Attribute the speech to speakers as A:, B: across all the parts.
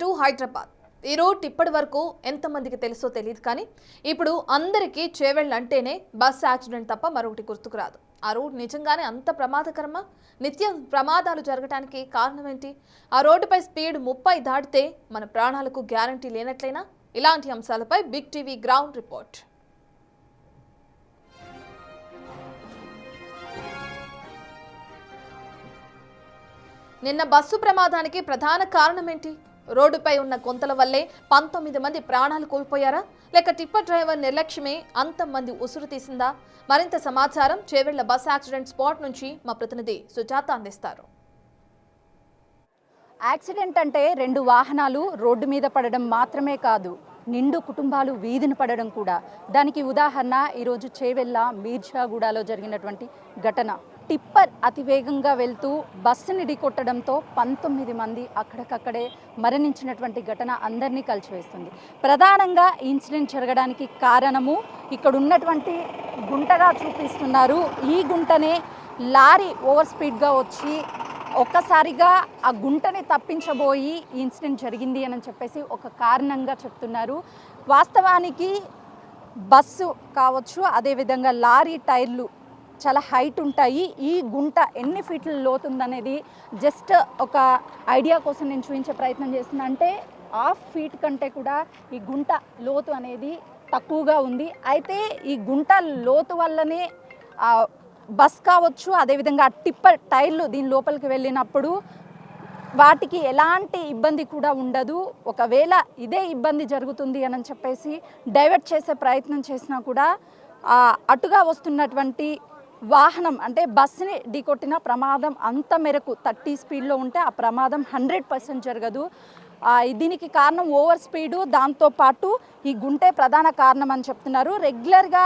A: To Hyderabad ఈ route ఇప్పటి వరకు ఎంతమందికి తెలుసో తెలియదు కానీ ఇప్పుడు అందరికీ చేవెళ్ళ అంటేనే బస్ యాక్సిడెంట్ తప్ప మరొకటి గుర్తుకు రాదు. ఆ రూట్ నిజంగానే అంత ప్రమాదకరమా? నిత్యం ప్రమాదాలు జరగడానికి కారణం ఏంటి? ఆ రోడ్డుపై స్పీడ్ 30 దాటితే మన ప్రాణాలకు గ్యారంటీ లేనట్లేనా? ఇలాంటి అంశాలపై బిగ్ టీవీ గ్రౌండ్ రిపోర్ట్. నిన్న బస్సు ప్రమాదానికి ప్రధాన కారణం ఏంటి? రోడ్డుపై ఉన్న కొంతల వల్లే 19 మంది ప్రాణాలు కోల్పోయారా, లేక టిప్పర్ డ్రైవర్ నిర్లక్ష్యమే అంతమంది ఉసురు తీసిందా? మరింత సమాచారం చేవెళ్ల బస్ యాక్సిడెంట్ స్పాట్ నుంచి మా ప్రతినిధి సుజాత అందిస్తారు.
B: యాక్సిడెంట్ అంటే 2 వాహనాలు రోడ్డు మీద పడడం మాత్రమే కాదు, నిండు కుటుంబాలు వీధిని పడడం కూడా. దానికి ఉదాహరణ ఈరోజు చేవెళ్ళ మీర్జాగూడలో జరిగినటువంటి ఘటన. టిప్పర్ అతివేగంగా వెళ్తూ బస్సుని ఢీకొట్టడంతో 19 మంది అక్కడికక్కడే మరణించినటువంటి ఘటన అందరినీ కలిచివేస్తుంది. ప్రధానంగా ఇన్సిడెంట్ జరగడానికి కారణము ఇక్కడ ఉన్నటువంటి గుంటగా చూపిస్తున్నారు. ఈ గుంటనే లారీ ఓవర్ స్పీడ్గా వచ్చి ఒక్కసారిగా ఆ గుంటని తప్పించబోయి ఇన్సిడెంట్ జరిగింది అని చెప్పేసి ఒక కారణంగా చెప్తున్నారు. వాస్తవానికి బస్సు కావచ్చు, అదేవిధంగా లారీ టైర్లు చాలా హైట్ ఉంటాయి. ఈ గుంట ఎన్ని ఫీట్ల లోతుందనేది జస్ట్ ఒక ఐడియా కోసం నేను చూపించే ప్రయత్నం చేస్తున్నా. అంటే 1/2 ఫీట్ కంటే కూడా ఈ గుంట లోతు అనేది తక్కువగా ఉంది. అయితే ఈ గుంట లోతు వల్లనే బస్ కావచ్చు, అదేవిధంగా టిప్పర్ టైర్లు దీని లోపలికి వెళ్ళినప్పుడు వాటికి ఎలాంటి ఇబ్బంది కూడా ఉండదు. ఒకవేళ ఇదే ఇబ్బంది జరుగుతుంది అని చెప్పేసి డైవర్ట్ చేసే ప్రయత్నం చేసినా కూడా అటుగా వస్తున్నటువంటి వాహనం అంటే బస్సుని ఢీకొట్టిన ప్రమాదం అంత మేరకు 30 స్పీడ్లో ఉంటే ఆ ప్రమాదం 100% జరగదు. దీనికి కారణం ఓవర్ స్పీడు, దాంతోపాటు ఈ గుంటే ప్రధాన కారణం అని చెప్తున్నారు. రెగ్యులర్గా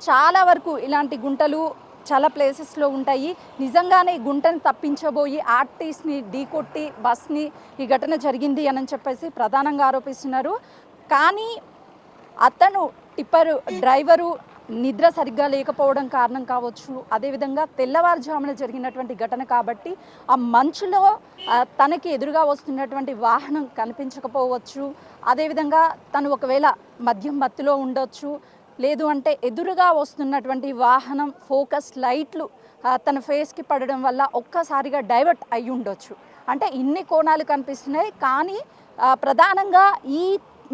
B: చాలా వరకు ఇలాంటి గుంటలు చాలా ప్లేసెస్లో ఉంటాయి. నిజంగానే ఈ గుంటను తప్పించబోయి ఆర్టీసీని ఢీకొట్టి బస్ని ఈ ఘటన జరిగింది అని చెప్పేసి ప్రధానంగా ఆరోపిస్తున్నారు. కానీ అతను టిప్పర్ డ్రైవరు నిద్ర సరిగ్గా లేకపోవడం కారణం కావచ్చు, అదేవిధంగా తెల్లవారుజామున జరిగినటువంటి ఘటన కాబట్టి ఆ మంచులో తనకి ఎదురుగా వస్తున్నటువంటి వాహనం కనిపించకపోవచ్చు. అదేవిధంగా తను ఒకవేళ మద్యం మత్తులో ఉండొచ్చు, లేదు అంటే ఎదురుగా వస్తున్నటువంటి వాహనం ఫోకస్ లైట్లు తన ఫేస్కి పడడం వల్ల ఒక్కసారిగా డైవర్ట్ అయి ఉండొచ్చు. అంటే ఇన్ని కోణాలు కనిపిస్తున్నాయి. కానీ ప్రధానంగా ఈ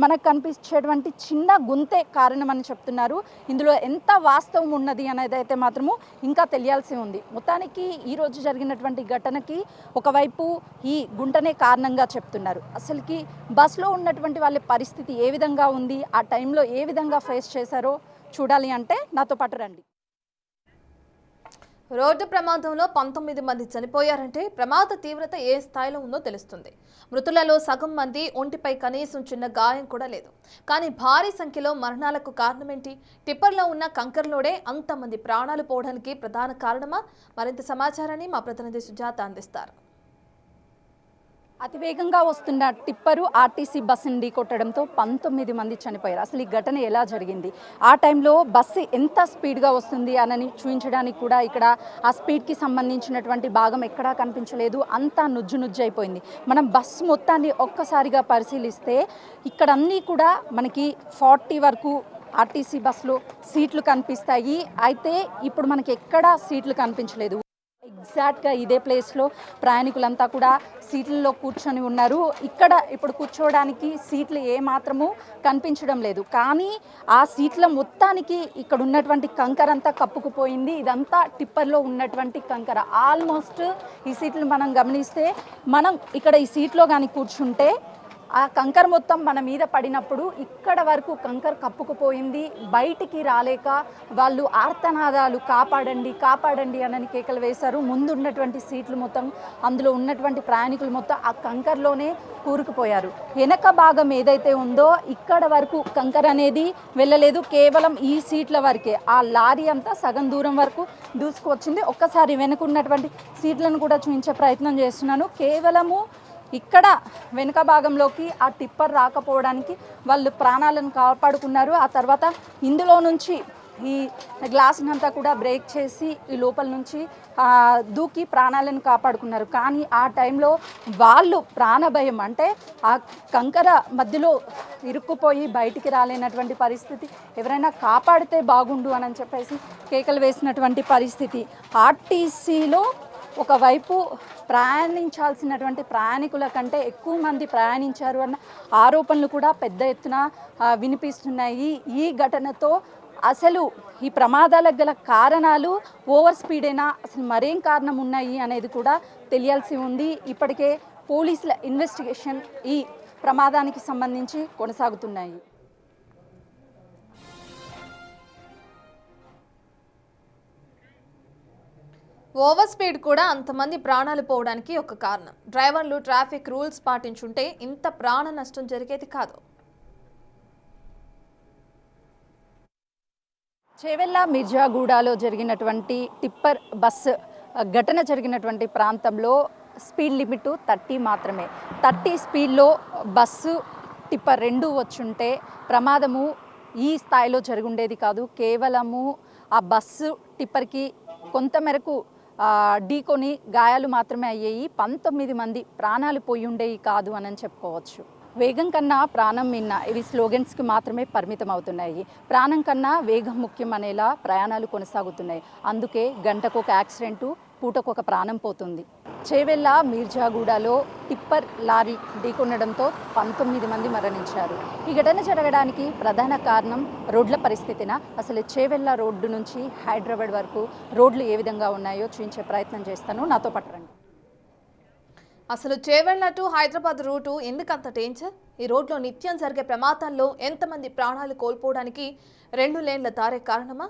B: మనకు కనిపించేటువంటి చిన్న గుంతే కారణమని చెప్తున్నారు. ఇందులో ఎంత వాస్తవం ఉన్నది అనేది అయితే మాత్రము ఇంకా తెలియాల్సి ఉంది. మొత్తానికి ఈరోజు జరిగినటువంటి ఘటనకి ఒకవైపు ఈ గుంటనే కారణంగా చెప్తున్నారు. అసలుకి బస్సులో ఉన్నటువంటి వాళ్ళ పరిస్థితి ఏ విధంగా ఉంది, ఆ టైంలో ఏ విధంగా ఫేస్ చేశారో చూడాలి అంటే నాతో పాటు రండి.
A: రోడ్డు ప్రమాదంలో 19 మంది చనిపోయారంటే ప్రమాద తీవ్రత ఏ స్థాయిలో ఉందో తెలుస్తుంది. మృతులలో సగం మంది ఒంటిపై కనీసం చిన్న గాయం కూడా లేదు. కానీ భారీ సంఖ్యలో మరణాలకు కారణమేంటి? టిప్పర్లో ఉన్న కంకర్లోడే అంతమంది ప్రాణాలు పోవడానికి ప్రధాన కారణమా? మరింత సమాచారాన్ని మా ప్రతినిధి సుజాత అందిస్తారు.
B: అతివేగంగా వస్తున్న టిప్పరు ఆర్టీసీ బస్సుని ఢీకొట్టడంతో 19 మంది చనిపోయారు. అసలు ఈ ఘటన ఎలా జరిగింది, ఆ టైంలో బస్సు ఎంత స్పీడ్గా వస్తుంది అని చూపించడానికి కూడా ఇక్కడ ఆ స్పీడ్కి సంబంధించినటువంటి భాగం ఎక్కడా కనిపించలేదు. అంతా నుజ్జు అయిపోయింది. మనం బస్సు మొత్తాన్ని ఒక్కసారిగా పరిశీలిస్తే ఇక్కడ అన్నీ కూడా మనకి 40 వరకు ఆర్టీసీ బస్సులో సీట్లు కనిపిస్తాయి. అయితే ఇప్పుడు మనకి ఎక్కడా సీట్లు కనిపించలేదు. ఎగ్జాక్ట్గా ఇదే ప్లేస్లో ప్రయాణికులంతా కూడా సీట్లలో కూర్చొని ఉన్నారు. ఇక్కడ ఇప్పుడు కూర్చోవడానికి సీట్లు ఏమాత్రము కనిపించడం లేదు. కానీ ఆ సీట్ల మొత్తానికి ఇక్కడ ఉన్నటువంటి కంకర అంతా కప్పుకుపోయింది. ఇదంతా టిప్పర్లో ఉన్నటువంటి కంకర. ఆల్మోస్ట్ ఈ సీట్లు మనం గమనిస్తే, మనం ఇక్కడ ఈ సీట్లో కానీ కూర్చుంటే ఆ కంకర మొత్తం మన మీద పడినప్పుడు ఇక్కడ వరకు కంకర కప్పుకుపోయింది. బయటికి రాలేక వాళ్ళు ఆర్తనాదాలు కాపాడండి కాపాడండి అని కేకలు వేశారు. ముందు ఉన్నటువంటి సీట్లు మొత్తం, అందులో ఉన్నటువంటి ప్రయాణికులు మొత్తం ఆ కంకర్లోనే కూరుకుపోయారు. వెనక భాగం ఏదైతే ఉందో ఇక్కడ వరకు కంకర అనేది వెళ్ళలేదు. కేవలం ఈ సీట్ల వరకే. ఆ లారీ అంతా సగం దూరం వరకు దూసుకువచ్చింది. ఒక్కసారి వెనుకున్నటువంటి సీట్లను కూడా చూపించే ప్రయత్నం చేస్తున్నాను. కేవలము ఇక్కడ వెనుక భాగంలోకి ఆ టిప్పర్ రాకపోవడానికి వాళ్ళు ప్రాణాలను కాపాడుకున్నారు. ఆ తర్వాత ఇందులో నుంచి ఈ గ్లాస్ని అంతా కూడా బ్రేక్ చేసి ఈ లోపల నుంచి దూకి ప్రాణాలను కాపాడుకున్నారు. కానీ ఆ టైంలో వాళ్ళు ప్రాణభయం అంటే ఆ కంకర మధ్యలో ఇరుక్కుపోయి బయటికి రాలేనటువంటి పరిస్థితి, ఎవరైనా కాపాడితే బాగుండు అని చెప్పేసి కేకలు వేసినటువంటి పరిస్థితి. ఆర్టీసీలో ఒకవైపు ప్రయాణించాల్సినటువంటి ప్రయాణికుల కంటే ఎక్కువ మంది ప్రయాణించారు అన్న ఆరోపణలు కూడా పెద్ద ఎత్తున వినిపిస్తున్నాయి. ఈ ఘటనతో అసలు ఈ ప్రమాదాలకు గల కారణాలు ఓవర్ స్పీడేనా, అసలు మరేం కారణం ఉన్నాయి అనేది కూడా తెలియాల్సి ఉంది. ఇప్పటికే పోలీసుల ఇన్వెస్టిగేషన్ ఈ ప్రమాదానికి సంబంధించి కొనసాగుతున్నాయి.
A: ఓవర్ స్పీడ్ కూడా అంతమంది ప్రాణాలు పోవడానికి ఒక కారణం. డ్రైవర్లు ట్రాఫిక్ రూల్స్ పాటించుంటే ఇంత ప్రాణ నష్టం జరిగేది కాదు.
B: చేవెళ్ళ మిర్జాగూడలో జరిగినటువంటి టిప్పర్ బస్సు ఘటన జరిగినటువంటి ప్రాంతంలో స్పీడ్ లిమిట్ 30 మాత్రమే. 30 స్పీడ్లో బస్సు టిప్పర్ 2 వచ్చుంటే ప్రమాదము ఈ స్థాయిలో జరుగుండేది కాదు. కేవలము ఆ బస్సు టిప్పర్కి కొంతమేరకు ఢీకొని గాయాలు మాత్రమే అయ్యాయి. 19 మంది ప్రాణాలు పోయి ఉండేవి కాదు అని చెప్పుకోవచ్చు. వేగం కన్నా ప్రాణం మిన్న, ఇవి స్లోగన్స్కి మాత్రమే పరిమితం అవుతున్నాయి. ప్రాణం కన్నా వేగం ముఖ్యం అనేలా ప్రయాణాలు కొనసాగుతున్నాయి. అందుకే గంటకు ఒక యాక్సిడెంటు, పూటకు ఒక ప్రాణం పోతుంది. చేవెళ్ళ మిర్జాగూడలో టిప్పర్ లారీ ఢీకొనడంతో 19 మంది మరణించారు. ఈ ఘటన జరగడానికి ప్రధాన కారణం రోడ్ల పరిస్థితిన. అసలు చేవెళ్ళ రోడ్డు నుంచి హైదరాబాద్ వరకు రోడ్లు ఏ విధంగా ఉన్నాయో చూపించే ప్రయత్నం చేస్తాను, నాతో పాటు రండి.
A: అసలు చేవెళ్ళ టు హైదరాబాద్ రూటు ఎందుకంత డేంజర్? ఈ రోడ్లో నిత్యం జరిగే ప్రమాదాల్లో ఎంతమంది ప్రాణాలు కోల్పోవడానికి 2 లేన్ల దారే కారణమా?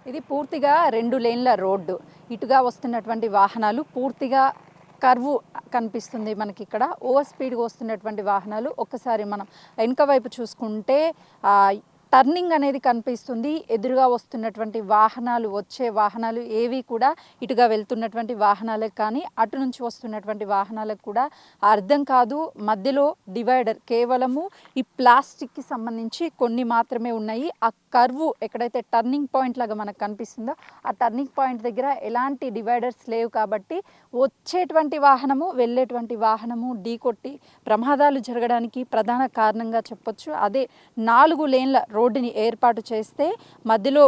B: ఇది పూర్తిగా 2 లేన్ల రోడ్డు. ఇటుగా వస్తున్నటువంటి వాహనాలు పూర్తిగా కర్వ్ కనిపిస్తుంది మనకి ఇక్కడ. ఓవర్ స్పీడ్గా వస్తున్నటువంటి వాహనాలు ఒక్కసారి మనం వెనుక వైపు చూసుకుంటే టర్నింగ్ అనేది కనిపిస్తుంది. ఎదురుగా వస్తున్నటువంటి వాహనాలు, వచ్చే వాహనాలు ఏవి కూడా ఇటుగా వెళ్తున్నటువంటి వాహనాలకు కానీ అటు నుంచి వస్తున్నటువంటి వాహనాలకు కూడా అర్థం కాదు. మధ్యలో డివైడర్ కేవలము ఈ ప్లాస్టిక్కి సంబంధించి కొన్ని మాత్రమే ఉన్నాయి. ఆ కర్వ్ ఎక్కడైతే టర్నింగ్ పాయింట్ లాగా మనకు కనిపిస్తుందో ఆ టర్నింగ్ పాయింట్ దగ్గర ఎలాంటి డివైడర్స్ లేవు కాబట్టి వచ్చేటువంటి వాహనము వెళ్ళేటువంటి వాహనము ఢీకొట్టి ప్రమాదాలు జరగడానికి ప్రధాన కారణంగా చెప్పొచ్చు. అదే 4 లేన్ల రోడ్డుని ఏర్పాటు చేస్తే మధ్యలో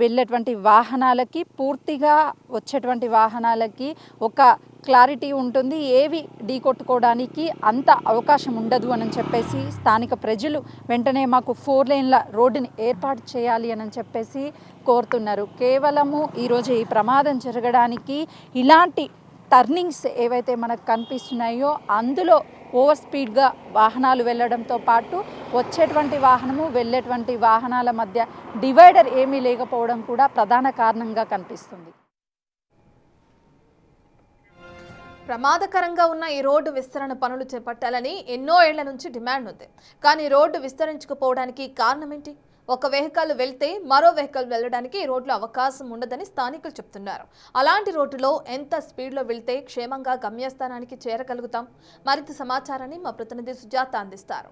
B: వెళ్ళేటువంటి వాహనాలకి, పూర్తిగా వచ్చేటువంటి వాహనాలకి ఒక క్లారిటీ ఉంటుంది. ఏవి ఢీకొట్టుకోవడానికి అంత అవకాశం ఉండదు అని చెప్పేసి స్థానిక ప్రజలు వెంటనే మాకు 4 లేన్ల రోడ్డుని ఏర్పాటు చేయాలి అని చెప్పేసి కోరుతున్నారు. కేవలము ఈరోజు ఈ ప్రమాదం జరగడానికి ఇలాంటి టర్నింగ్స్ ఏవైతే మనకు కనిపిస్తున్నాయో అందులో ఓవర్ స్పీడ్గా వాహనాలు వెళ్ళడంతో పాటు వచ్చేటువంటి వాహనము వెళ్ళేటువంటి వాహనాల మధ్య డివైడర్ ఏమీ లేకపోవడం కూడా ప్రధాన కారణంగా కనిపిస్తుంది.
A: ప్రమాదకరంగా ఉన్న ఈ రోడ్డు విస్తరణ పనులు చేపట్టాలని ఎన్నో ఏళ్ల నుంచి డిమాండ్ ఉంది. కానీ రోడ్డు విస్తరించకపోవడానికి కారణం ఏంటి? ఒక వెహికల్ వెళ్తే మరో వెహికల్ వెళ్ళడానికి ఈ రోడ్లో అవకాశం ఉండదని స్థానికులు చెప్తున్నారు. అలాంటి రోడ్డులో ఎంత స్పీడ్లో వెళ్తే క్షేమంగా గమ్యస్థానానికి చేరగలుగుతాం? మరింత సమాచారాన్ని మా ప్రతినిధి సుజాత అందిస్తారు.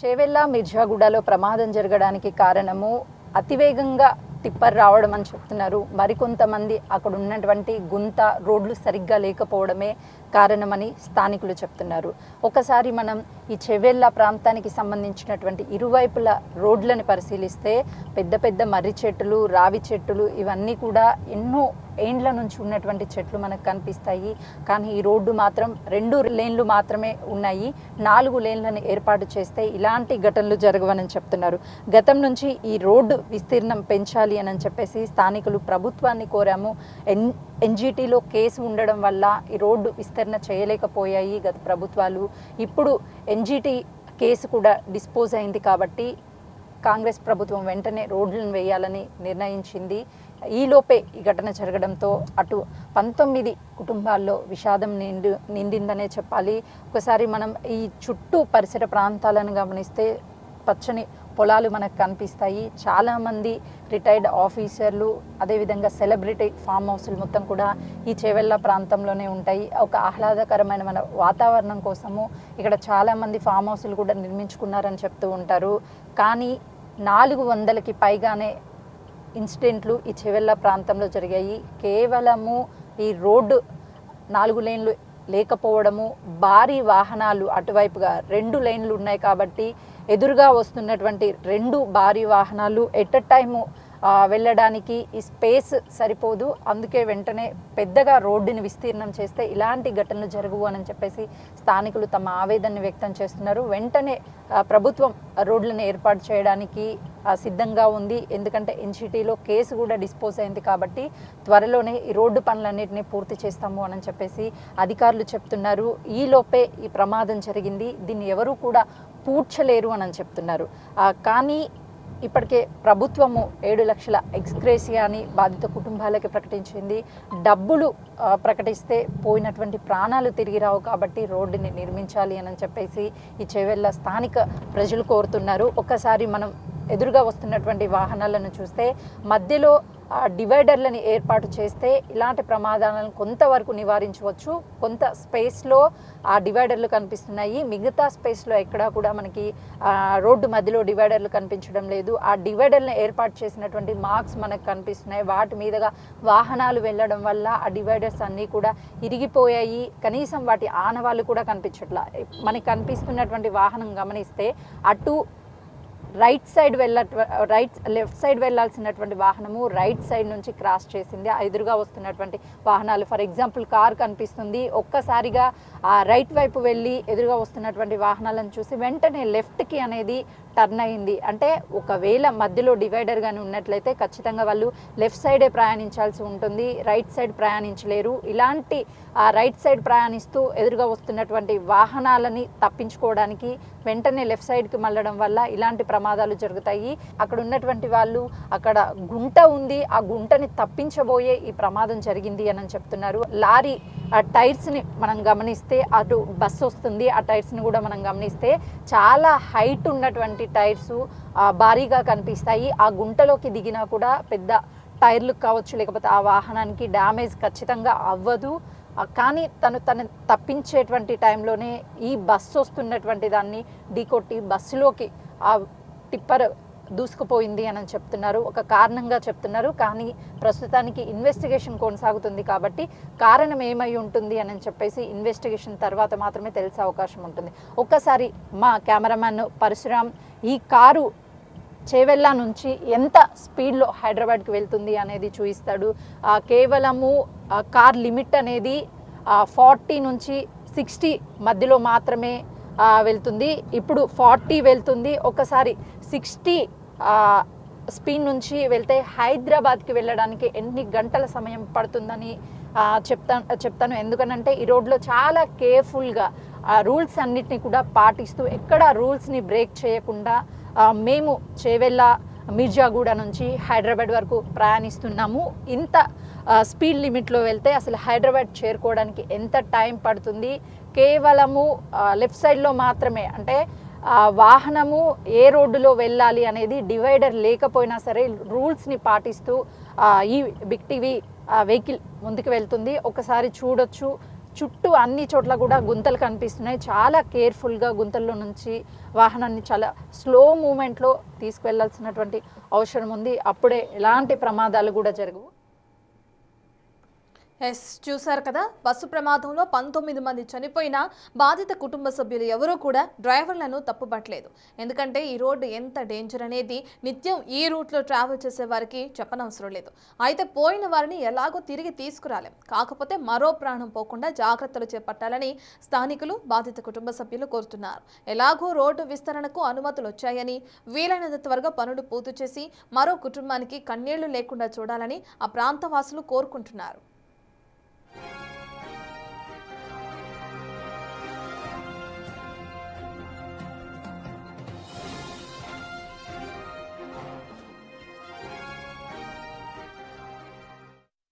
B: చేవెళ్ళ మిర్జాగూడలో ప్రమాదం జరగడానికి కారణము అతివేగంగా టిప్పర్ రావడం అని చెప్తున్నారు. మరికొంతమంది అక్కడ ఉన్నటువంటి గుంత రోడ్లు సరిగ్గా లేకపోవడమే కారణమని స్థానికులు చెప్తున్నారు. ఒకసారి మనం ఈ చేవెళ్ళ ప్రాంతానికి సంబంధించినటువంటి ఇరువైపుల రోడ్లను పరిశీలిస్తే పెద్ద పెద్ద మర్రి చెట్లు, రావి చెట్లు ఇవన్నీ కూడా ఎన్నో ఏండ్ల నుంచి ఉన్నటువంటి చెట్లు మనకు కనిపిస్తాయి. కానీ ఈ రోడ్డు మాత్రం 2 లేన్లు మాత్రమే ఉన్నాయి. 4 లేన్లను ఏర్పాటు చేస్తే ఇలాంటి ఘటనలు జరగవని చెప్తున్నారు. గతం నుంచి ఈ రోడ్డు విస్తీర్ణం పెంచాలి అని చెప్పేసి స్థానికులు ప్రభుత్వాన్ని కోరాము. ఎన్జిటిలో కేసు ఉండడం వల్ల ఈ రోడ్డు విస్తరణ చేయలేకపోయాయి గత ప్రభుత్వాలు. ఇప్పుడు ఎన్జిటి కేసు కూడా డిస్పోజ్ అయింది కాబట్టి కాంగ్రెస్ ప్రభుత్వం వెంటనే రోడ్లను వేయాలని నిర్ణయించింది. ఈలోపే ఈ ఘటన జరగడంతో అటు 19 కుటుంబాల్లో విషాదం నిండిందనే చెప్పాలి. ఒకసారి మనం ఈ చుట్టూ పరిసర ప్రాంతాలను గమనిస్తే పచ్చని పొలాలు మనకు కనిపిస్తాయి. చాలామంది రిటైర్డ్ ఆఫీసర్లు, అదేవిధంగా సెలబ్రిటీ ఫామ్ హౌస్లు మొత్తం కూడా ఈ చేవెళ్ళ ప్రాంతంలోనే ఉంటాయి. ఒక ఆహ్లాదకరమైన మన వాతావరణం కోసము ఇక్కడ చాలామంది ఫామ్ హౌస్లు కూడా నిర్మించుకున్నారని చెప్తూ ఉంటారు. కానీ 400కి పైగానే ఇన్సిడెంట్లు ఈ చేవెళ్ళ ప్రాంతంలో జరిగాయి. కేవలము ఈ రోడ్డు 4 లేన్లు లేకపోవడము, భారీ వాహనాలు అటువైపుగా 2 లేన్లు ఉన్నాయి కాబట్టి ఎదురుగా వస్తున్నటువంటి 2 భారీ వాహనాలు ఎట్ ఎ టైము వెళ్ళడానికి ఈ స్పేస్ సరిపోదు. అందుకే వెంటనే పెద్దగా రోడ్డుని విస్తీర్ణం చేస్తే ఇలాంటి ఘటనలు జరగవు అని చెప్పేసి స్థానికులు తమ ఆవేదనని వ్యక్తం చేస్తున్నారు. వెంటనే ప్రభుత్వం రోడ్లను ఏర్పాటు చేయడానికి సిద్ధంగా ఉంది. ఎందుకంటే ఎన్జిటీలో కేసు కూడా డిస్పోజ్ అయింది కాబట్టి త్వరలోనే ఈ రోడ్డు పనులన్నింటినీ పూర్తి చేస్తాము అని చెప్పేసి అధికారులు చెప్తున్నారు. ఈలోపే ఈ ప్రమాదం జరిగింది. దీన్ని ఎవరూ కూడా పూడ్చలేరు అని చెప్తున్నారు. కానీ ఇప్పటికే ప్రభుత్వము 7 లక్షల ఎక్స్గ్రేసియాని బాధిత కుటుంబాలకి ప్రకటించింది. డబ్బులు ప్రకటిస్తే పోయినటువంటి ప్రాణాలు తిరిగి రావు కాబట్టి రోడ్డుని నిర్మించాలి అని చెప్పేసి ఈ చేవెళ్ళ స్థానిక ప్రజలు కోరుతున్నారు. ఒక్కసారి మనం ఎదురుగా వస్తున్నటువంటి వాహనాలను చూస్తే మధ్యలో డివైడర్లని ఏర్పాటు చేస్తే ఇలాంటి ప్రమాదాలను కొంతవరకు నివారించవచ్చు. కొంత స్పేస్లో ఆ డివైడర్లు కనిపిస్తున్నాయి, మిగతా స్పేస్లో ఎక్కడా కూడా మనకి రోడ్డు మధ్యలో డివైడర్లు కనిపించడం లేదు. ఆ డివైడర్లను ఏర్పాటు చేసినటువంటి మార్క్స్ మనకు కనిపిస్తున్నాయి. వాటి మీదుగా వాహనాలు వెళ్ళడం వల్ల ఆ డివైడర్స్ అన్నీ కూడా ఇరిగిపోయాయి. కనీసం వాటి ఆనవాళ్ళు కూడా కనిపించట్లా. మనకి కనిపిస్తున్నటువంటి వాహనం గమనిస్తే అటు లెఫ్ట్ సైడ్ వెళ్ళాల్సినటువంటి వాహనము రైట్ సైడ్ నుంచి క్రాస్ చేసింది. ఎదురుగా వస్తున్నటువంటి వాహనాలు, ఫర్ ఎగ్జాంపుల్ కార్ కనిపిస్తుంది, ఒక్కసారిగా ఆ రైట్ వైపు వెళ్ళి ఎదురుగా వస్తున్నటువంటి వాహనాలను చూసి వెంటనే లెఫ్ట్కి అనేది టర్న్ అయింది. అంటే ఒకవేళ మధ్యలో డివైడర్ కానీ ఉన్నట్లయితే ఖచ్చితంగా వాళ్ళు లెఫ్ట్ సైడే ప్రయాణించాల్సి ఉంటుంది, రైట్ సైడ్ ప్రయాణించలేరు. ఇలాంటి రైట్ సైడ్ ప్రయాణిస్తూ ఎదురుగా వస్తున్నటువంటి వాహనాలని తప్పించుకోవడానికి వెంటనే లెఫ్ట్ సైడ్కి మళ్ళడం వల్ల ఇలాంటి ప్రమాదాలు జరుగుతాయి. అక్కడ ఉన్నటువంటి వాళ్ళు అక్కడ గుంట ఉంది, ఆ గుంటని తప్పించబోయే ఈ ప్రమాదం జరిగింది అని చెప్తున్నారు. లారీ టైర్స్ని మనం గమనిస్తే అటు బస్సు వస్తుంది, ఆ టైర్స్ని కూడా మనం గమనిస్తే చాలా హైట్ ఉన్నటువంటి టైర్స్ భారీగా కనిపిస్తాయి. ఆ గుంటలోకి దిగినా కూడా పెద్ద టైర్లు కావచ్చు, లేకపోతే ఆ వాహనానికి డ్యామేజ్ ఖచ్చితంగా అవ్వదు. కానీ తను తప్పించేటువంటి టైంలోనే ఈ బస్సు వస్తున్నటువంటి దాన్ని ఢీకొట్టి బస్సులోకి ఆ టిప్పర్ దూసుకుపోయింది అని చెప్తున్నారు. ఒక కారణంగా చెప్తున్నారు. కానీ ప్రస్తుతానికి ఇన్వెస్టిగేషన్ కొనసాగుతుంది కాబట్టి కారణం ఏమై ఉంటుంది అని చెప్పేసి ఇన్వెస్టిగేషన్ తర్వాత మాత్రమే తెలిసే అవకాశం ఉంటుంది. ఒక్కసారి మా కెమెరామ్యాన్ పరశురామ్ ఈ కారు చేవెళ్ళ నుంచి ఎంత స్పీడ్లో హైదరాబాద్కి వెళ్తుంది అనేది చూపిస్తాడు. కేవలము కార్ లిమిట్ అనేది 40 నుంచి 60 మధ్యలో మాత్రమే వెళ్తుంది. ఇప్పుడు 40 వెళ్తుంది. ఒకసారి 60 స్పీడ్ నుంచి వెళ్తే హైదరాబాద్కి వెళ్ళడానికి ఎన్ని గంటల సమయం పడుతుందని చెప్తాను. ఎందుకనంటే ఈ రోడ్లో చాలా కేర్ఫుల్గా రూల్స్ అన్నిటిని కూడా పాటిస్తూ ఎక్కడ రూల్స్ని బ్రేక్ చేయకుండా మేము చేవెళ్ళ మిర్జాగూడ నుంచి హైదరాబాద్ వరకు ప్రయాణిస్తున్నాము. ఇంత స్పీడ్ లిమిట్లో వెళ్తే అసలు హైదరాబాద్ చేరుకోవడానికి ఎంత టైం పడుతుంది? కేవలము లెఫ్ట్ సైడ్లో మాత్రమే, అంటే వాహనము ఏ రోడ్డులో వెళ్ళాలి అనేది డివైడర్ లేకపోయినా సరే రూల్స్ని పాటిస్తూ ఈ బిగ్ టీవీ వెహికల్ ముందుకు వెళ్తుంది. ఒకసారి చూడొచ్చు, చుట్టూ అన్ని చోట్ల కూడా గుంతలు కనిపిస్తున్నాయి. చాలా కేర్ఫుల్గా గుంతల్లో నుంచి వాహనాన్ని చాలా స్లో మూమెంట్లో తీసుకువెళ్లాల్సినటువంటి అవసరం ఉంది. అప్పుడే ఎలాంటి ప్రమాదాలు కూడా జరగవు.
A: చూశారు కదా, బస్సు ప్రమాదంలో 19 మంది చనిపోయినా బాధిత కుటుంబ సభ్యులు ఎవరూ కూడా డ్రైవర్లను తప్పుపట్టలేదు. ఎందుకంటే ఈ రోడ్డు ఎంత డేంజర్ అనేది నిత్యం ఈ రూట్లో ట్రావెల్ చేసే వారికి చెప్పనవసరం లేదు. అయితే పోయిన వారిని ఎలాగో తిరిగి తీసుకురాలేం. కాకపోతే మరో ప్రాణం పోకుండా జాగ్రత్తలు చేపట్టాలని స్థానికులు, బాధిత కుటుంబ సభ్యులు కోరుతున్నారు. ఎలాగో రోడ్డు విస్తరణకు అనుమతులు వచ్చాయని వీలైనంత త్వరగా పనులు పూర్తి చేసి మరో కుటుంబానికి కన్నీళ్లు లేకుండా చూడాలని ఆ ప్రాంతవాసులు కోరుకుంటున్నారు.